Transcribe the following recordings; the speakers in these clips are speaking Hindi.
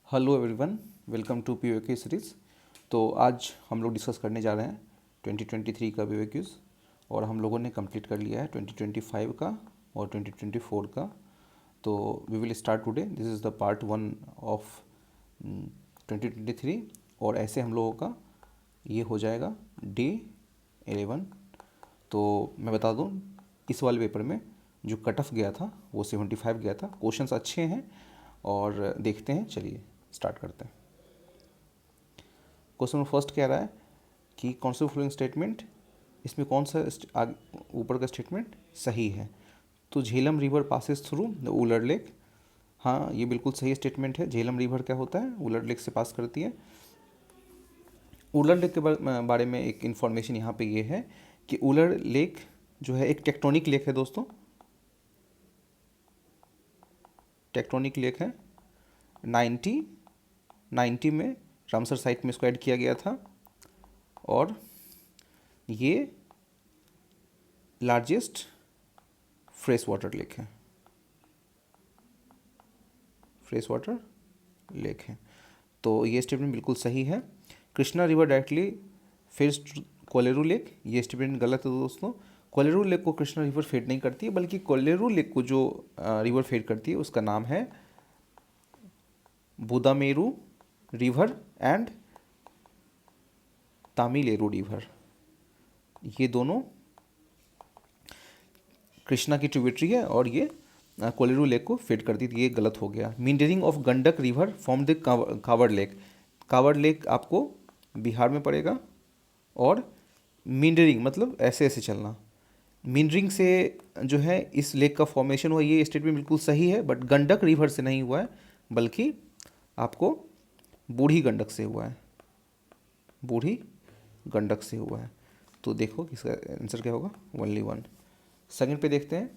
Hello everyone, welcome to PoK series. तो आज हम लोग डिस्कस करने जा रहे हैं 2023 का पीओक्यूज़ और हम लोगों ने कंप्लीट कर लिया है 2025 का और 2024 का। तो we will start today, this is the part 1 of 2023 और ऐसे हम लोगों का ये हो जाएगा डे 11। तो मैं बता दूं, इस वाले पेपर में जो कट ऑफ गया था वो 75 गया था। क्वेश्चंस अच्छे हैं और देखते हैं, चलिए स्टार्ट करते हैं। क्वेश्चन नंबर फर्स्ट कह रहा है कि कौन सा फॉलोइंग स्टेटमेंट, इसमें कौन सा ऊपर का स्टेटमेंट सही है। तो Jhelum river passes through the Wular lake, हाँ ये बिल्कुल सही स्टेटमेंट है। झेलम रिवर क्या होता है, उलर लेक से पास करती है। उलर लेक के बारे में एक इन्फॉर्मेशन यहाँ पे ये है कि उलर लेक जो है एक टेक्टोनिक लेक है दोस्तों, टेक्टोनिक लेक है। 90 में रामसर साइट में इसको ऐड किया गया था और ये लार्जेस्ट फ्रेश वाटर लेक है, फ्रेश वाटर लेक है। तो ये स्टेटमेंट बिल्कुल सही है। Krishna river directly fades Kolleru lake, ये स्टेटमेंट गलत है दोस्तों। कोलेरू लेक को कृष्णा रिवर फेड नहीं करती है, बल्कि कोलेरू लेक को जो रिवर फेड करती है उसका नाम है बुदामेरू रिवर एंड तामिलेरू रिवर। ये दोनों कृष्णा की ट्रिब्यूटरी है और ये कोलेरू लेक को फेड करती थी, ये गलत हो गया। Meandering of Gandak river from the Kawar lake, Kawar lake आपको बिहार में पड़ेगा। और मींडरिंग मतलब ऐसे ऐसे चलना, मींडरिंग से जो है इस लेक का फॉर्मेशन हुआ, ये स्टेटमेंट बिल्कुल सही है। बट गंडक रिवर से नहीं हुआ है, बल्कि आपको बूढ़ी गंडक से हुआ है, बूढ़ी गंडक से हुआ है। तो देखो इसका आंसर क्या होगा, ओनली वन। सेकंड पे देखते हैं,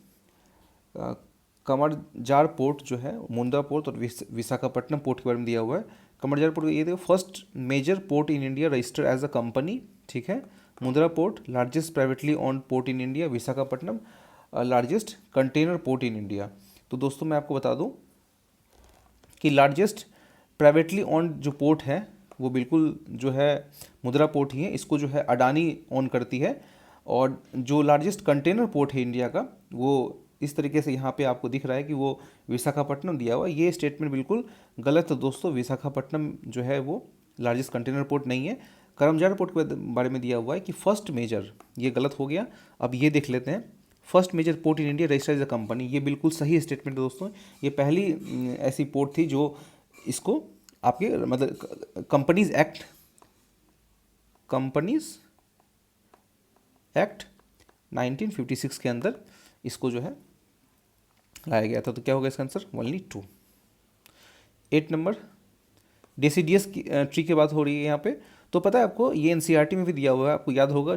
कमरजार पोर्ट जो है, मुंद्रा पोर्ट और विशाखापट्टनम पोर्ट के बारे में दिया हुआ है। कमरजार पोर्ट ये देखो, first major port in India registered as a company, ठीक है। Mundra port largest privately owned port in India, Visakhapatnam largest container port in India. तो दोस्तों मैं आपको बता दूं कि लार्जेस्ट प्राइवेटली ऑन्ड जो पोर्ट है वो बिल्कुल जो है मुंद्रा पोर्ट ही है, इसको जो है अडानी ऑन करती है। और जो लार्जेस्ट कंटेनर पोर्ट है इंडिया का, वो इस तरीके से यहाँ पे आपको दिख रहा है कि वो विशाखापट्टनम दिया हुआ है। ये स्टेटमेंट बिल्कुल गलत है दोस्तों, विशाखापट्टनम जो है वो लार्जेस्ट कंटेनर पोर्ट नहीं है। करमजार पोर्ट के बारे में दिया हुआ है कि फर्स्ट मेजर, ये गलत हो गया। अब ये देख लेते हैं, first major port in India registered as a company, ये बिल्कुल सही स्टेटमेंट है दोस्तों। ये पहली ऐसी पोर्ट थी जो इसको आपके मतलब कंपनीज एक्ट 1956 के अंदर इसको जो है लाया गया था। तो क्या होगा इसका आंसर, ओनली 2। 8 नंबर, डेसीडियस की ट्री की बात हो रही है यहाँ पे। तो पता है आपको, ये एनसीईआरटी में भी दिया हुआ है, आपको याद होगा।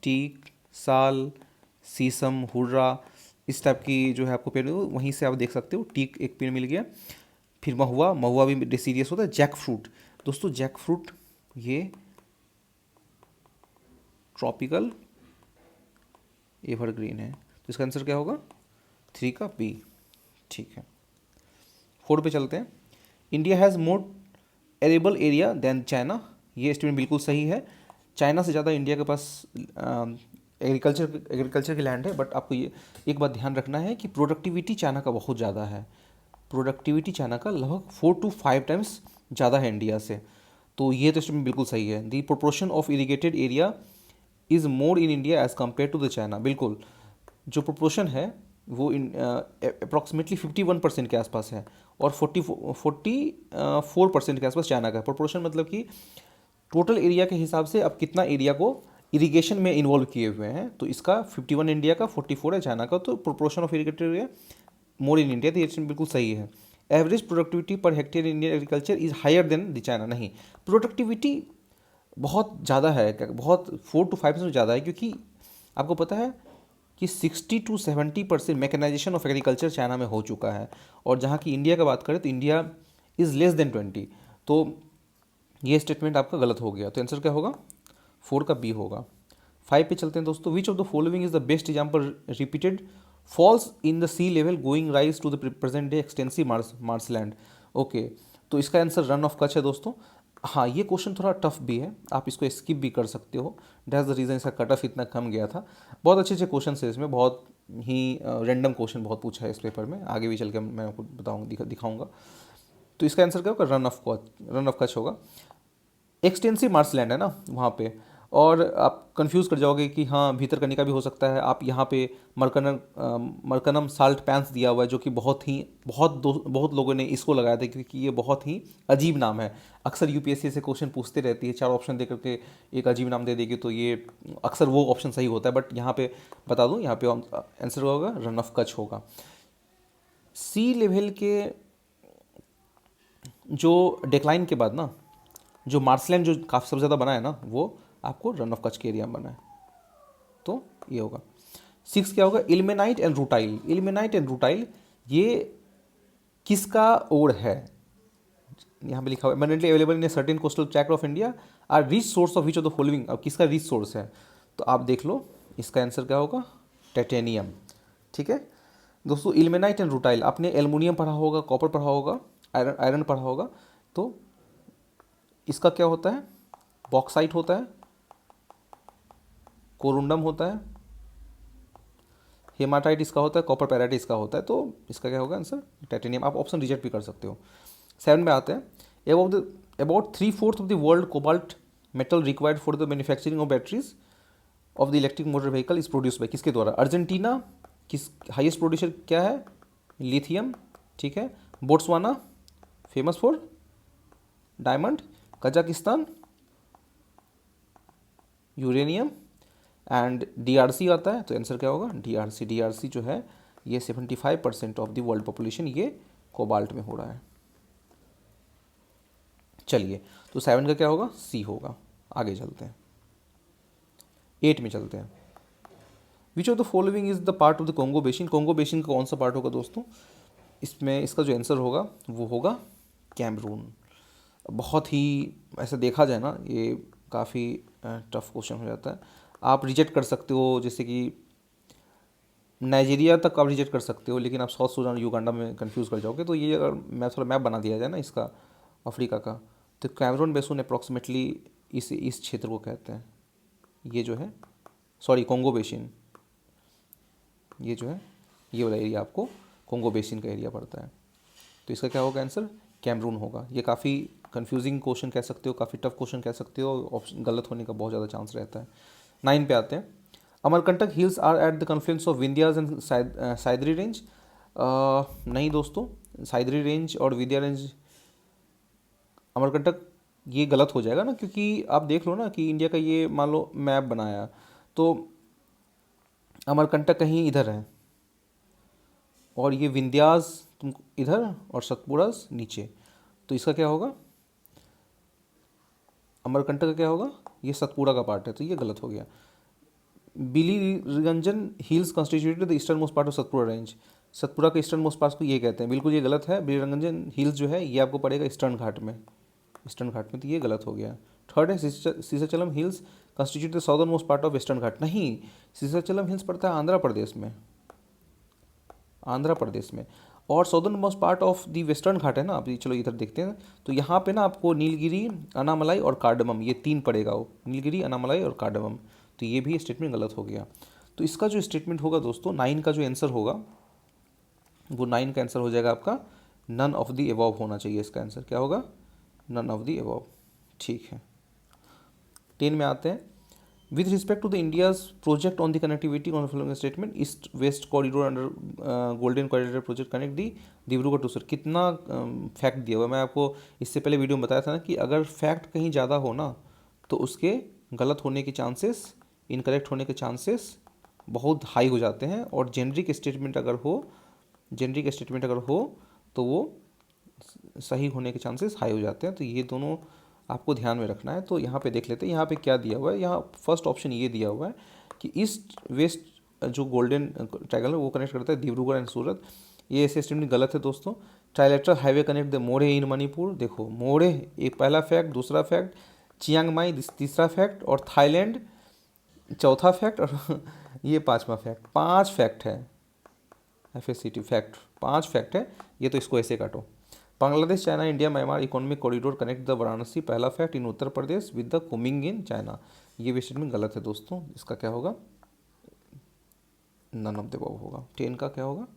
टीक, साल, शीशम, हुर्रा, इस टाइप की जो है आपको पेड़, वहीं से आप देख सकते हो। टीक एक पेड़ मिल गया। फिर महुआ, महुआ भी डेसीडियस होता है। जैक फ्रूट दोस्तों, जैक फ्रूट ये ट्रॉपिकल एवरग्रीन है। तो इसका आंसर क्या होगा, 3 का बी, ठीक है। 4 पे चलते हैं। India has more arable area than China, ये स्टेटमेंट बिल्कुल सही है। चाइना से ज़्यादा इंडिया के पास एग्रीकल्चर की लैंड है। बट आपको ये एक बात ध्यान रखना है कि प्रोडक्टिविटी चाइना का बहुत ज़्यादा है, प्रोडक्टिविटी चाइना का लगभग 4 to 5 टाइम्स ज़्यादा है इंडिया से। तो ये तो स्टेटमेंट बिल्कुल सही है। The proportion of irrigated area is more in India as compare to the China, बिल्कुल जो प्रोपोर्शन है वो अप्रॉक्सीमेटली 51% के आसपास है और 44% के आसपास चाइना का है। प्रोपोर्शन मतलब कि टोटल एरिया के हिसाब से अब कितना एरिया को इरिगेशन में इन्वॉल्व किए हुए हैं। तो इसका 51 इंडिया का, 44 है चाइना का। तो proportion of irrigated area more in India, तो ये बिल्कुल सही है। Average productivity per hectare Indian agriculture is higher than the China, नहीं, प्रोडक्टिविटी बहुत ज़्यादा है, बहुत 4 to 5% ज़्यादा है। क्योंकि आपको पता है कि 60 to 70% mechanisation of agriculture China में हो चुका है। और जहाँ की इंडिया का बात करें तो इंडिया इज़ लेस देन 20। तो ये स्टेटमेंट आपका गलत हो गया। तो आंसर क्या होगा, 4 का बी होगा। 5 पे चलते हैं दोस्तों। Which of the following is the best example repeated falls in the sea level going rise to the present day extensive marshland. Okay, तो इसका आंसर रन ऑफ कच्छ है दोस्तों। हाँ, ये क्वेश्चन थोड़ा टफ भी है, आप इसको स्किप भी कर सकते हो, दैट्स द रीज़न इसका कट ऑफ इतना कम गया था। बहुत अच्छे अच्छे क्वेश्चन है इसमें, बहुत ही रैंडम क्वेश्चन बहुत पूछा है इस पेपर में, आगे भी चल के मैं आपको बताऊँगा, दिखाऊंगा। तो इसका आंसर क्या होगा, रन ऑफ कच्छ होगा। एक्सटेंसिव मार्शलैंड है ना वहाँ पे, और आप कंफ्यूज कर जाओगे कि हाँ भीतरकनिका भी हो सकता है। आप यहाँ पे मरकनम साल्ट पैंस दिया हुआ है, जो कि बहुत लोगों ने इसको लगाया था, क्योंकि ये बहुत ही अजीब नाम है। अक्सर यूपीएससी से क्वेश्चन पूछते रहती है, 4 ऑप्शन दे करके एक अजीब नाम दे देगी, तो ये अक्सर वो ऑप्शन सही होता है। बट यहाँ पे बता दूँ, यहाँ पे आंसर होगा रन ऑफ कच्छ होगा। सी लेवल के जो डिक्लाइन के बाद ना, जो मार्शलैंड जो काफ़ी सबसे ज़्यादा बना है ना, वो आपको रन ऑफ कच्छ के एरिया में बना है, तो ये होगा। 6 क्या होगा, ilmenite and rutile. Ilmenite and rutile ये किसका ओर है, यहाँ पे लिखा हुआ है abundantly available in a certain coastal tract of India are rich source of which of the following. अब किसका रिच सोर्स है, तो आप देख लो, इसका आंसर क्या होगा, टाइटेनियम। ठीक है दोस्तों, इल्मेनाइट एंड रूटाइल, आपने एल्युमिनियम पढ़ा होगा, कॉपर पढ़ा होगा, आयरन पढ़ा होगा, तो इसका क्या होता है, बॉक्साइट होता है, कोरुंडम होता है, हेमाटाइट इसका होता है, कॉपर पैराइट इसका होता है, तो इसका क्या होगा आंसर, टाइटेनियम। आप ऑप्शन रिजेक्ट भी कर सकते हो। 7 में आते हैं, about 3/4 of the world cobalt metal required for the manufacturing of batteries of the electric motor vehicle is produce by, किसके द्वारा, अर्जेंटीना, किस हाईएस्ट प्रोड्यूसर क्या है, लिथियम। ठीक है, Botswana famous for diamond, Kazakhstan uranium, and DRC आता है, तो आंसर क्या होगा, डीआरसी। डीआरसी जो है ये 75% ऑफ द वर्ल्ड पॉपुलेशन ये कोबाल्ट में हो रहा है। चलिए, तो 7 का क्या होगा, सी होगा। आगे चलते हैं, 8 में चलते हैं। विच of the following is the part of the Congo basin. Congo basin का कौन सा पार्ट होगा दोस्तों, इसमें इसका जो आंसर होगा वो होगा कैमरून। बहुत ही ऐसा देखा जाए ना, ये काफ़ी टफ क्वेश्चन हो जाता है। आप रिजेक्ट कर सकते हो, जैसे कि नाइजीरिया तक आप रिजेक्ट कर सकते हो, लेकिन आप साउथ सूडान युगांडा में कंफ्यूज कर जाओगे। तो ये अगर मैं थोड़ा मैप बना दिया जाए ना इसका, अफ्रीका का, तो कैमरून बेसून अप्रॉक्सीमेटली इस क्षेत्र को कहते हैं। ये जो है, सॉरी, कोंगो बेसिन, ये जो है ये वाला एरिया आपको कोंगो बेसिन का एरिया पड़ता है। तो इसका क्या होगा आंसर, कैमरून होगा। ये काफ़ी कंफ्यूजिंग क्वेश्चन कह सकते हो, काफ़ी टफ क्वेश्चन कह सकते हो, ऑप्शन गलत होने का बहुत ज़्यादा चांस रहता है। 9 पे आते हैं, Amarkantak hills are at the confluence of Vindhyas and Sahyadri range. नहीं दोस्तों, साइदरी रेंज और विंध्या रेंज, अमरकंटक ये गलत हो जाएगा ना, क्योंकि आप देख लो ना कि इंडिया का ये मान लो मैप बनाया, तो अमरकंटक कहीं इधर है, और ये विंध्यास तुम इधर और सतपुड़ा नीचे, तो इसका क्या होगा, अमरकंटक का क्या होगा, ये सतपुड़ा का पार्ट है, तो ये गलत हो गया। Biligirirangan hills constituted the eastern most part of Satpura range. Satpura के ईस्टर्न मोस्ट पार्ट को ये कहते हैं, बिल्कुल ये गलत है। बिलीरंजन हिल्स जो है ये आपको पड़ेगा ईस्टर्न घाट में, तो ये गलत हो गया। थर्ड है Seshachalam hills constitute the southern most part of western Ghat. नहीं, सीसाचलम हिल्स पड़ता है आंध्र प्रदेश में, और southern most part of the western Ghat है ना। आप चलो इधर देखते हैं, तो यहाँ पे ना आपको नीलगिरी, अनामलाई और कार्डमम, ये 3 पड़ेगा, वो नीलगिरी, अनामलाई और कार्डमम, तो ये भी स्टेटमेंट गलत हो गया। तो इसका जो स्टेटमेंट होगा दोस्तों, 9 का जो आंसर होगा, वो 9 का आंसर हो जाएगा आपका नन ऑफ द अबव होना चाहिए। इसका आंसर क्या होगा, नन ऑफ द अबव। ठीक है, 10 में आते हैं, with respect to the India's project on the connectivity on following statement, east west corridor under golden corridor project connect the Dibrugarh to sir. कितना फैक्ट दिया हुआ है, मैं आपको इससे पहले वीडियो में बताया था ना कि अगर फैक्ट कहीं ज़्यादा हो ना, तो उसके गलत होने के चांसेस, इनकरेक्ट होने के चांसेस बहुत हाई हो जाते हैं, और जेनरिक स्टेटमेंट अगर हो तो वो सही होने के चांसेस हाई हो जाते हैं। तो ये दोनों आपको ध्यान में रखना है। तो यहाँ पे देख लेते हैं, यहाँ पे क्या दिया हुआ है। यहाँ फर्स्ट ऑप्शन ये दिया हुआ है कि ईस्ट वेस्ट जो गोल्डन ट्रायंगल है वो कनेक्ट करता है डिब्रूगढ़ एंड सूरत। ये ऐसे स्टेटमेंट गलत है दोस्तों। ट्राइलेटरल हाईवे कनेक्ट द मोड़े इन मणिपुर। देखो मोड़े एक पहला फैक्ट, दूसरा फैक्ट चियांग माई तीसरा फैक्ट, और थाईलैंड चौथा फैक्ट, और ये 5वां फैक्ट। 5 फैक्ट है, FACT फैक्ट 5 फैक्ट है ये, तो इसको ऐसे काटो। Bangladesh China India Myanmar economic corridor connect the Varanasi, पहला fact, in Uttar Pradesh with the Kunming in China. ये भी स्टेटमेंट गलत है दोस्तों, इसका क्या होगा, नन ऑफ द अबव होगा। 10 का क्या होगा,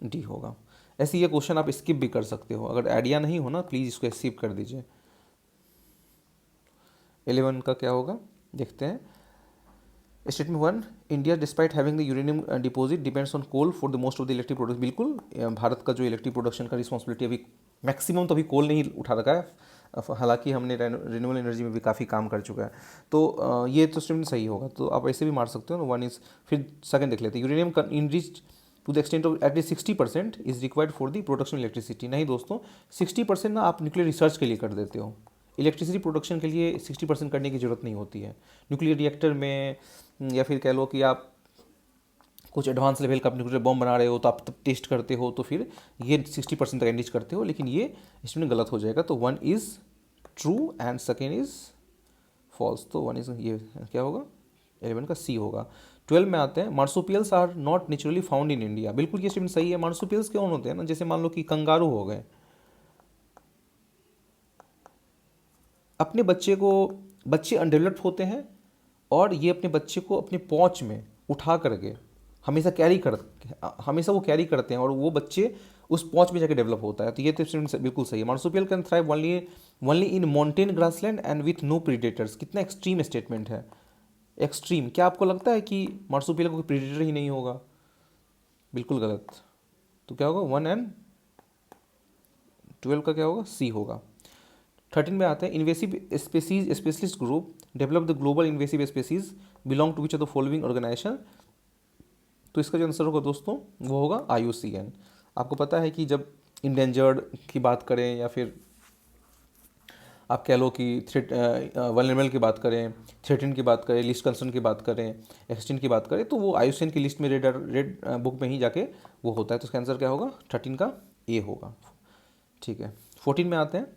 डी होगा। ऐसे ये क्वेश्चन आप स्किप भी कर सकते हो, अगर आइडिया नहीं हो ना प्लीज़ इसको स्किप कर दीजिए। 11 का क्या होगा, देखते हैं। Statement 1, India despite having the uranium deposit depends on coal for the most of the electric product. बिल्कुल, भारत का जो इलेक्ट्रिक प्रोडक्शन का रिस्पॉन्सिबिलिटी अभी मैक्सिमम तो अभी कोल नहीं उठा रखा है, हालांकि हमने रिन्यूएबल एनर्जी में भी काफ़ी काम कर चुका है। तो ये तो स्टेटमेंट सही होगा, तो आप ऐसे भी मार सकते हो ना। 1 इज, फिर सेकंड देख लेते हैं। Uranium enriched to the extent of at least 60% is required for the production electricity. नहीं दोस्तों, 60% ना आप न्यूक्लियर रिसर्च के लिए कर देते हो, इलेक्ट्रिसिटी प्रोडक्शन के लिए 60% करने की ज़रूरत नहीं होती है। न्यूक्लियर रिएक्टर में या फिर कह लो कि आप कुछ एडवांस लेवल का न्यूक्लियर बॉम्ब बना रहे हो तो आप तब टेस्ट करते हो, तो फिर ये 60% तक एनरिच करते हो, लेकिन ये इसमें गलत हो जाएगा। तो 1 is true and second is false. तो 1 इज़ ये क्या होगा, 11 का सी होगा। 12 में आते हैं। Marsupials are not naturally found in India. बिल्कुल ये स्टेटमेंट सही है। मार्सुपियल्स कौन होते हैं ना, जैसे मान लो कि कंगारू हो गए, अपने बच्चे अनडेवलप्ड होते हैं और ये अपने बच्चे को अपने पौंच में उठा करके हमेशा वो कैरी करते हैं और वो बच्चे उस पौंच में जाके डेवलप होता है। तो ये तो बिल्कुल सही है। Marsupial can thrive only in mountain grassland and with no predators. कितना एक्सट्रीम स्टेटमेंट है, एक्सट्रीम। क्या आपको लगता है कि मार्सुपियल कोई प्रीडेटर ही नहीं होगा? बिल्कुल गलत। तो क्या होगा, 1 एंड 12 का क्या होगा, सी होगा। 13 में आते हैं। Invasive species specialist group develop the global invasive species belong to which of the following organisation. तो इसका जो आंसर होगा दोस्तों वो होगा IUCN। आपको पता है कि जब इंडेंजर्ड की बात करें या फिर आप कह लो कि वल्नरेबल की बात करें, थ्रेटन की बात करें, लिस्ट कंसर्न की बात करें, एक्सटेंट की बात करें, तो वो IUCN की लिस्ट में रेड बुक में ही जाके वो होता है। तो इसका आंसर क्या होगा, 13 का ए होगा। ठीक है। 14 में आते हैं।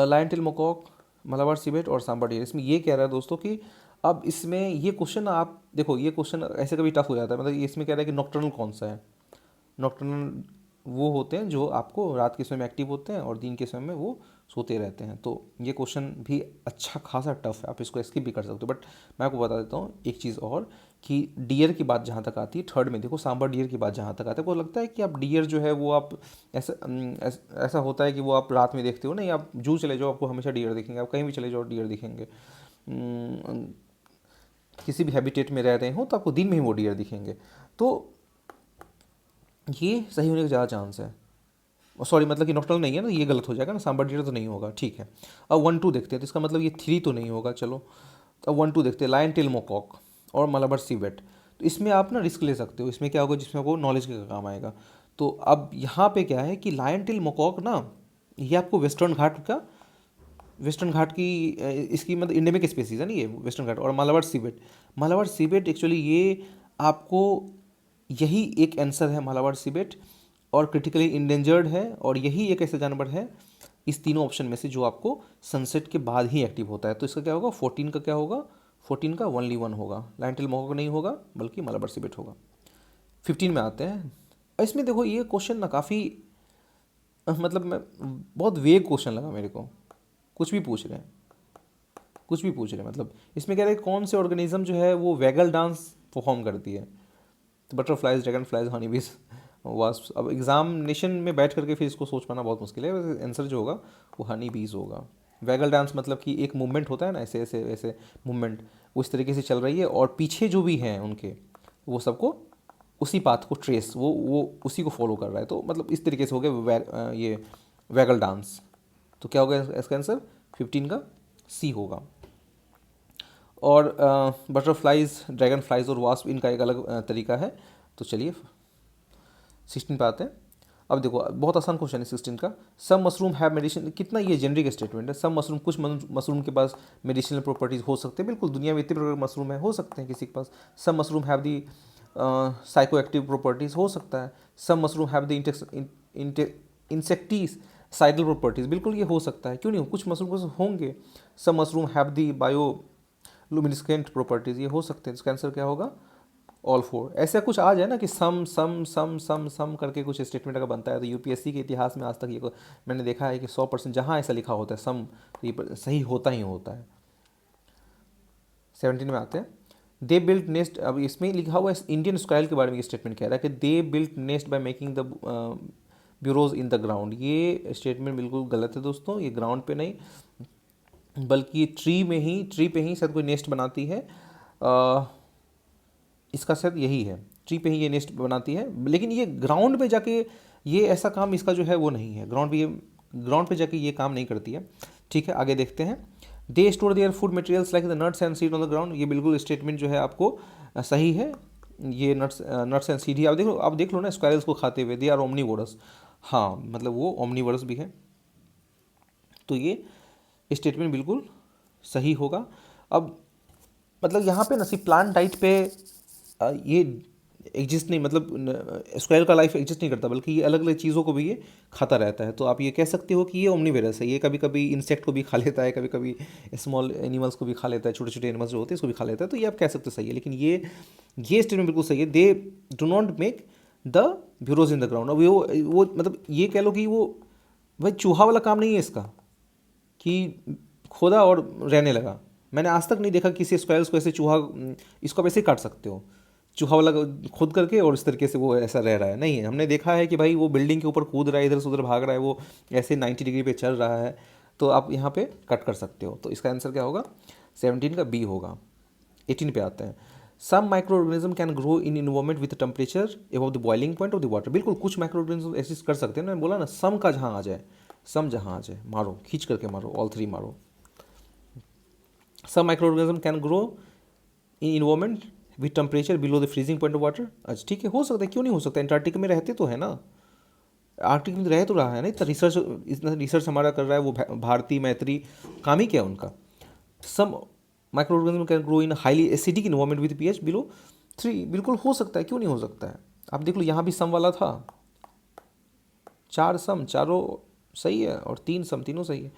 Lion tail macaque, Malabar civet और सांबर डियर। इसमें ये कह रहा है दोस्तों कि अब इसमें ये क्वेश्चन आप देखो, ये क्वेश्चन ऐसे कभी टफ हो जाता है। मतलब इसमें कह रहा है कि नॉक्टर्नल कौन सा है। नॉक्टर्नल वो होते हैं जो आपको रात के समय में एक्टिव होते हैं और दिन के समय में वो सोते रहते हैं। तो ये क्वेश्चन भी अच्छा खासा टफ है, आप इसको स्किप भी कर सकते हो। बट मैं आपको बता देता हूँ एक चीज़ और, कि डियर की बात जहाँ तक आती है, थर्ड में देखो सांबर डियर की बात जहाँ तक आती है, आपको लगता है कि आप डियर जो है वो आप ऐसा होता है कि वो आप रात में देखते हो। नहीं, आप जू चले जाओ, आपको हमेशा डियर दिखेंगे। आप कहीं भी चले जाओ डियर दिखेंगे। किसी भी हैबिटेट में रह रहे हो तो आपको दिन में ही वो डियर दिखेंगे। तो ये सही होने का ज़्यादा चांस है। सॉरी, मतलब कि नॉक्टर्नल नहीं है ना, ये गलत हो जाएगा ना, सांबर डियर तो नहीं होगा। ठीक है। अब 1 2 देखते हैं। तो इसका मतलब ये 3 तो नहीं होगा। चलो अब 1 2 देखते हैं। लायन टेल मकॉक और मलाबार सिवेट। तो इसमें आप ना रिस्क ले सकते हो। इसमें क्या होगा, जिसमें आपको नॉलेज का काम आएगा। तो अब यहाँ पे क्या है कि लायन टेल मकॉक ना, ये आपको वेस्टर्न घाट की इसकी मतलब इंडेमिक स्पेसीज है ना ये वेस्टर्न घाट। और मालाबार सिवेट एक्चुअली ये आपको यही एक आंसर है, मालाबार सिवेट, और क्रिटिकली इंडेंजर्ड है। और यही एक ऐसा जानवर है इस तीनों ऑप्शन में से जो आपको सनसेट के बाद ही एक्टिव होता है। तो इसका क्या होगा, 14 का क्या होगा, 14 का ओनली 1 होगा। लायन टेल मकॉक नहीं होगा बल्कि मालाबार सिवेट होगा। 15 में आते हैं। इसमें देखो ये क्वेश्चन ना काफ़ी मतलब मैं बहुत वेग क्वेश्चन लगा मेरे को। कुछ भी पूछ रहे हैं मतलब इसमें कह रहे हैं कौन से ऑर्गेनिज्म जो है वो वैगल डांस परफॉर्म करती है। तो बटरफ्लाइज, ड्रैगन फ्लाइज, हनी बीज, वास्प। अब एग्जामिनेशन में बैठ करके फिर इसको सोच पाना बहुत मुश्किल है। वैसे आंसर जो होगा वो हनी बीज होगा। वैगल डांस मतलब कि एक मूवमेंट होता है ना, ऐसे ऐसे ऐसे मूवमेंट उस तरीके से चल रही है और पीछे जो भी हैं उनके वो सबको उसी पाथ को ट्रेस वो उसी को फॉलो कर रहा है। तो मतलब इस तरीके से हो गया ये वैगल डांस। तो क्या होगा इसका आंसर, 15 का सी होगा। और बटरफ्लाइज, ड्रैगन फ्लाइज और वास्प, इनका एक अलग तरीका है। तो चलिए 16 पे आते हैं। अब देखो बहुत आसान क्वेश्चन है 16 का। सम मशरूम हैव मेडिसिन, कितना ये जेनरिक स्टेटमेंट है। सम मशरूम, कुछ मशरूम के पास मेडिसिनल प्रॉपर्टीज हो सकते हैं। बिल्कुल, दुनिया में इतने प्रकार के मशरूम है, हो सकते हैं किसी के पास। Some mushroom have the psychoactive properties, हो सकता है। Some mushroom have the insecticidal properties, बिल्कुल ये हो सकता है, क्यों नहीं हो, कुछ मशरूम होंगे। Some mushroom have the bioluminescent properties, ये हो सकते हैं। इसका आंसर क्या होगा, ऑल फोर, ऐसा कुछ आ जाए ना कि सम सम सम सम सम करके कुछ स्टेटमेंट अगर बनता है तो यूपीएससी के इतिहास में आज तक ये मैंने देखा है कि 100% जहाँ ऐसा लिखा होता है सम, तो ये सही होता ही होता है। 17 में आते हैं, दे बिल्ट नेस्ट। अब इसमें लिखा हुआ है इंडियन स्क्वायरल के बारे में, ये स्टेटमेंट कह रहा है कि they built nest by making the bureaus in the ground. ये स्टेटमेंट बिल्कुल गलत है दोस्तों, ये ग्राउंड पे नहीं बल्कि ट्री पे ही शायद कोई नेस्ट बनाती है। इसका शायद यही है, ट्री पे ही ये नेस्ट बनाती है, लेकिन ये ग्राउंड पे जाके ये ऐसा काम इसका जो है वो नहीं है, ग्राउंड पे जाके ये काम नहीं करती है। ठीक है, आगे देखते हैं। They store their food materials like the nuts and seed on the ground. ये बिल्कुल स्टेटमेंट जो है आपको सही है। ये नट्स एंड सीड ही आप देख लो ना स्क्वायरल्स को खाते हुए, दे आर ओमनीवोरस। हाँ, मतलब वो ओमनीवोरस भी है, तो ये स्टेटमेंट बिल्कुल सही होगा। अब मतलब यहाँ पे ना सिर्फ प्लांट डाइट पे ये एग्जिस्ट नहीं, मतलब स्क्वायर का लाइफ एग्जिस्ट नहीं करता, बल्कि ये अलग अलग चीज़ों को भी ये खाता रहता है। तो आप ये कह सकते हो कि ये ओमनीवेरस है। ये कभी कभी इंसेक्ट को भी खा लेता है, कभी कभी स्मॉल एनिमल्स को भी खा लेता है, छोटे छोटे एनिमल्स जो होते हैं इसको भी खा लेता है। तो ये आप कह सकते सही है, लेकिन ये स्टेटमेंट बिल्कुल सही है। They do not make the bureaus in the ground. अब वो मतलब ये कह लो कि वो भाई चूहा वाला काम नहीं है इसका कि खोदा और रहने लगा। मैंने आज तक नहीं देखा किसी स्क्वायर्स को ऐसे चूहा, इसको आप ऐसे काट सकते हो चूहा वाला खुद करके और इस तरीके से वो ऐसा रह रहा है, नहीं है। हमने देखा है कि भाई वो बिल्डिंग के ऊपर कूद रहा है, इधर से उधर भाग रहा है, वो ऐसे 90 डिग्री पे चल रहा है, तो आप यहाँ पे कट कर सकते हो। तो इसका आंसर क्या होगा? 17 का बी होगा। 18 पे आते हैं। Some micro organism can grow in environment with temperature above the boiling point of the water. बिल्कुल, कुछ माइक्रो ऑर्गेनिज्म ऐसे कर सकते हैं ना, बोला ना सम का जहाँ आ जाए, सम जहाँ आ जाए मारो, खींच करके मारो, ऑल 3 मारो। Some micro organism can grow in environment with temperature below the freezing point of water. अच्छा ठीक है, हो सकता है, क्यों नहीं हो सकता? एंटार्क्टिक में रहते तो है ना, आर्कटिक में रह तो रहा है ना, इतना रिसर्च हमारा कर रहा है वो भारती मैत्री, काम ही क्या है उनका। Some micro organism can grow in highly acidic environment with pH below 3। बिल्कुल हो सकता है, क्यों नहीं हो सकता है। आप देख लो यहाँ भी सम वाला था, 4 सम, चारों सही है और 3 सम, तीनों सही है।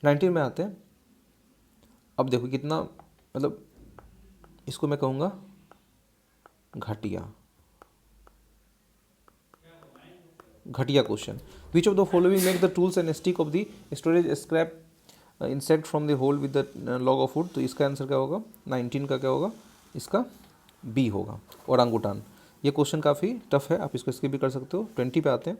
19 में आते हैं। अब देखो कितना, मतलब इसको मैं कहूँगा घटिया question. Which of the following make the tools and stick of the storage scrap insect from the hole with the log of wood. तो इसका आंसर क्या होगा? 19 का क्या होगा? इसका बी होगा, ओरांगुटान। ये क्वेश्चन काफ़ी टफ है, आप इसको स्किप भी कर सकते हो। 20 पे आते हैं।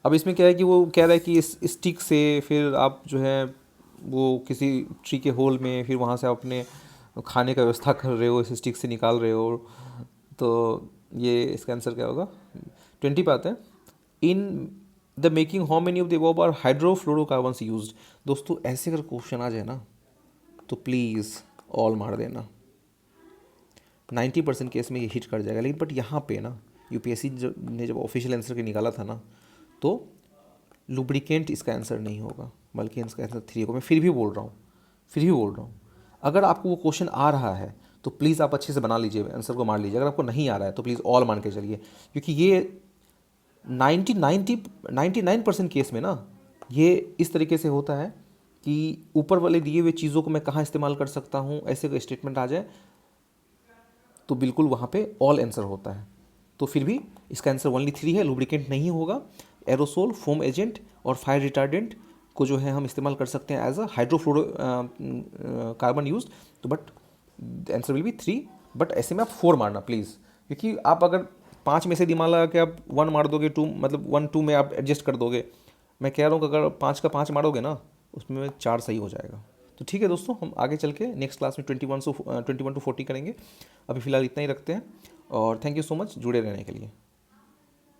अब इसमें क्या है कि वो कह रहा है कि इस स्टिक से फिर आप जो है वो किसी ट्री के होल में फिर वहाँ से आप अपने खाने का व्यवस्था कर रहे हो, इस स्टिक से निकाल रहे हो। तो ये इसका आंसर क्या होगा? 20 पे आते हैं। In the making how many of the above are hydrofluorocarbons used. दोस्तों ऐसे अगर क्वेश्चन आ जाए ना तो प्लीज़ ऑल मार देना, 90% केस में ये हिट कर जाएगा। लेकिन बट यहाँ पे ना यूपीएससी ने जब ऑफिशियल आंसर के निकाला था ना, तो लुब्रिकेंट इसका आंसर नहीं होगा, बल्कि इसका आंसर 3 होगा। मैं फिर भी बोल रहा हूँ, अगर आपको वो क्वेश्चन आ रहा है तो प्लीज़ आप अच्छे से बना लीजिए, आंसर को मार लीजिए। अगर आपको नहीं आ रहा है तो प्लीज़ ऑल मान के चलिए, क्योंकि ये 99% केस में ना ये इस तरीके से होता है कि ऊपर वाले दिए हुए चीज़ों को मैं कहाँ इस्तेमाल कर सकता हूँ, ऐसे कोई स्टेटमेंट आ जाए तो बिल्कुल वहाँ पे ऑल आंसर होता है। तो फिर भी इसका आंसर ओनली 3 है, लुब्रिकेंट नहीं होगा। एरोसोल, फोम एजेंट और फायर रिटार्डेंट को जो है हम इस्तेमाल कर सकते हैं एज अ हाइड्रोफ्लोरो कार्बन यूज। तो but answer will be 3, but ऐसे में आप 4 मारना प्लीज़, क्योंकि आप अगर 5 में से दिमाग लगा के आप 1 मार दोगे, 2 मतलब 1 2 में आप एडजस्ट कर दोगे। मैं कह रहा हूँ कि अगर 5 का 5 मारोगे ना उसमें 4 सही हो जाएगा। तो ठीक है दोस्तों, हम आगे चल के नेक्स्ट क्लास में 21 to 40 करेंगे। अभी फ़िलहाल इतना ही रखते हैं और थैंक यू सो मच जुड़े रहने के लिए।